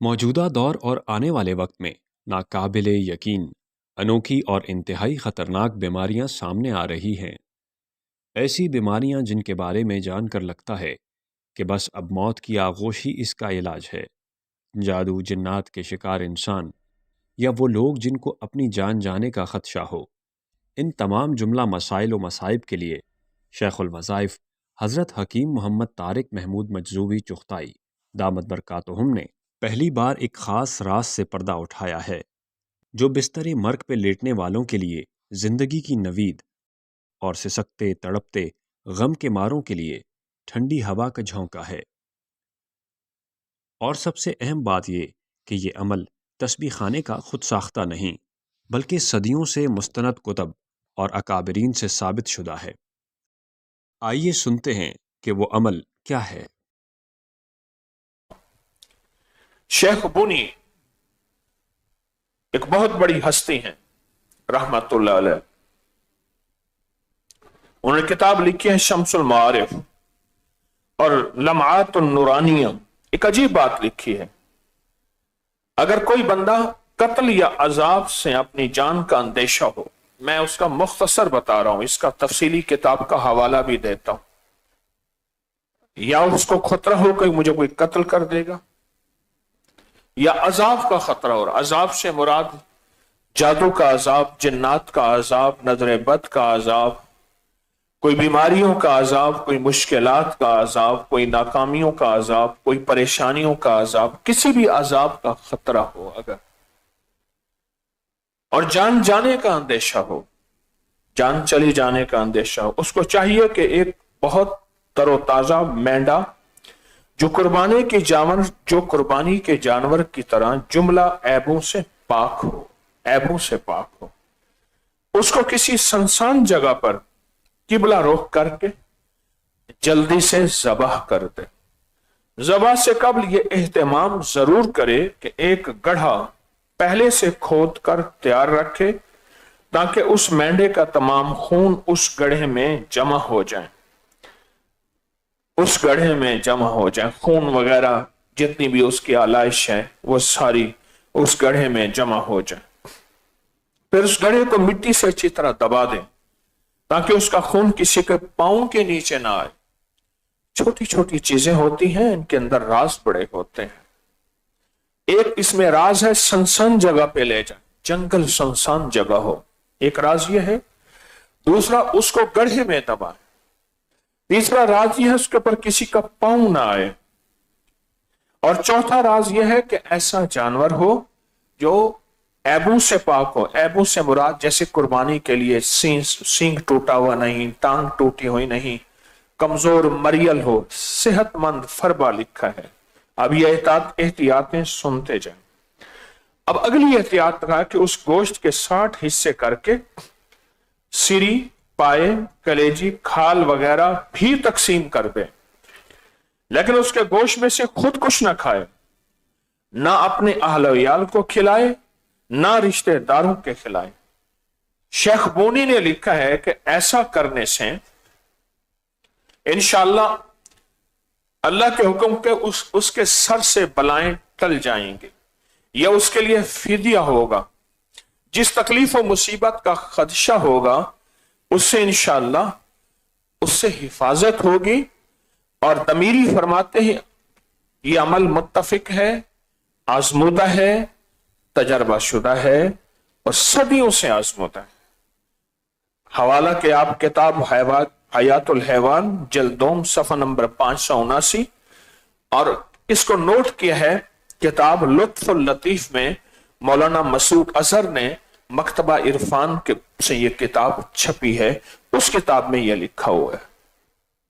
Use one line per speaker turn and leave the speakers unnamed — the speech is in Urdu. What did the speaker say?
موجودہ دور اور آنے والے وقت میں ناقابل یقین انوکھی اور انتہائی خطرناک بیماریاں سامنے آ رہی ہیں۔ ایسی بیماریاں جن کے بارے میں جان کر لگتا ہے کہ بس اب موت کی آغوش ہی اس کا علاج ہے۔ جادو، جنات کے شکار انسان یا وہ لوگ جن کو اپنی جان جانے کا خدشہ ہو، ان تمام جملہ مسائل و مصائب کے لیے شیخ الوظائف حضرت حکیم محمد طارق محمود مجذوبی چغتائی دامت برکاتہم نے پہلی بار ایک خاص راز سے پردہ اٹھایا ہے، جو بستر مرگ پہ لیٹنے والوں کے لیے زندگی کی نوید اور سسکتے تڑپتے غم کے ماروں کے لیے ٹھنڈی ہوا کا جھونکا ہے۔ اور سب سے اہم بات یہ کہ یہ عمل تسبیح خانے کا خود ساختہ نہیں، بلکہ صدیوں سے مستند کتب اور اکابرین سے ثابت شدہ ہے۔ آئیے سنتے ہیں کہ وہ عمل کیا ہے۔
شیخ بونی ایک بہت بڑی ہستی ہیں رحمت اللہ علیہ۔ انہوں نے کتاب لکھی ہے شمس المعارف اور لمعات النورانیہ۔ ایک عجیب بات لکھی ہے، اگر کوئی بندہ قتل یا عذاب سے اپنی جان کا اندیشہ ہو، میں اس کا مختصر بتا رہا ہوں، اس کا تفصیلی کتاب کا حوالہ بھی دیتا ہوں، یا اس کو خطرہ ہو کہ مجھے کوئی قتل کر دے گا، یا عذاب کا خطرہ ہو، عذاب سے مراد جادو کا عذاب، جنات کا عذاب، نظر بد کا عذاب، کوئی بیماریوں کا عذاب، کوئی مشکلات کا عذاب، کوئی ناکامیوں کا عذاب، کوئی پریشانیوں کا عذاب، کسی بھی عذاب کا خطرہ ہو اگر، اور جان جانے کا اندیشہ ہو، جان چلی جانے کا اندیشہ ہو، اس کو چاہیے کہ ایک بہت تر و تازہ مینڈا جو قربانی کے جانور کی طرح جملہ عیبوں سے پاک ہو، عیبوں سے پاک ہو، اس کو کسی سنسان جگہ پر قبلہ رخ کر کے جلدی سے ذبح کر دے۔ ذبح سے قبل یہ اہتمام ضرور کرے کہ ایک گڑھا پہلے سے کھود کر تیار رکھے تاکہ اس مینڈے کا تمام خون اس گڑھے میں جمع ہو جائے، اس گڑھے میں جمع ہو جائے، خون وغیرہ جتنی بھی اس کی آلائش ہے وہ ساری اس گڑھے میں جمع ہو جائے۔ پھر اس گڑھے کو مٹی سے اچھی طرح دبا دیں تاکہ اس کا خون کسی کے پاؤں کے نیچے نہ آئے۔ چھوٹی چھوٹی چیزیں ہوتی ہیں، ان کے اندر راز بڑے ہوتے ہیں۔ ایک اس میں راز ہے سنسان جگہ پہ لے جائیں، جنگل سنسان جگہ ہو، ایک راز یہ ہے۔ دوسرا، اس کو گڑھے میں دبائیں۔ تیسرا راز یہ ہے اس کے پر کسی کا پاؤں نہ آئے۔ اور چوتھا راز یہ ہے کہ ایسا جانور ہو جو عیبوں سے پاک ہو۔ عیبوں سے مراد جیسے قربانی کے لیے سینگ ٹوٹا ہوا نہیں، ٹانگ ٹوٹی ہوئی نہیں، کمزور مریل ہو، صحت مند فربا لکھا ہے۔ اب یہ احتیاطیں سنتے جائیں۔ اب اگلی احتیاط کہا کہ اس گوشت کے 60 حصے کر کے سری، پائے، کلیجی، کھال وغیرہ بھی تقسیم کر دیں، لیکن اس کے گوشت میں سے خود کچھ نہ کھائے، نہ اپنے اہل و عیال کو کھلائے، نہ رشتہ داروں کے کھلائے۔ شیخ بونی نے لکھا ہے کہ ایسا کرنے سے انشاءاللہ اللہ کے حکم کے اس کے سر سے بلائیں ٹل جائیں گے، یا اس کے لیے فدیہ ہوگا۔ جس تکلیف و مصیبت کا خدشہ ہوگا اس سے انشاءاللہ اس سے حفاظت ہوگی۔ اور تمیری فرماتے ہیں یہ عمل متفق ہے، آزمودہ ہے، تجربہ شدہ ہے اور صدیوں سے آزمودہ ہے۔ حوالہ کہ آپ کتاب حیات الحیوان جلد دوم صفحہ نمبر 579، اور اس کو نوٹ کیا ہے کتاب لطف اللطیف میں مولانا مسعود اظہر نے مکتبہ عرفان سے یہ کتاب چھپی ہے، اس کتاب میں یہ لکھا ہوا ہے۔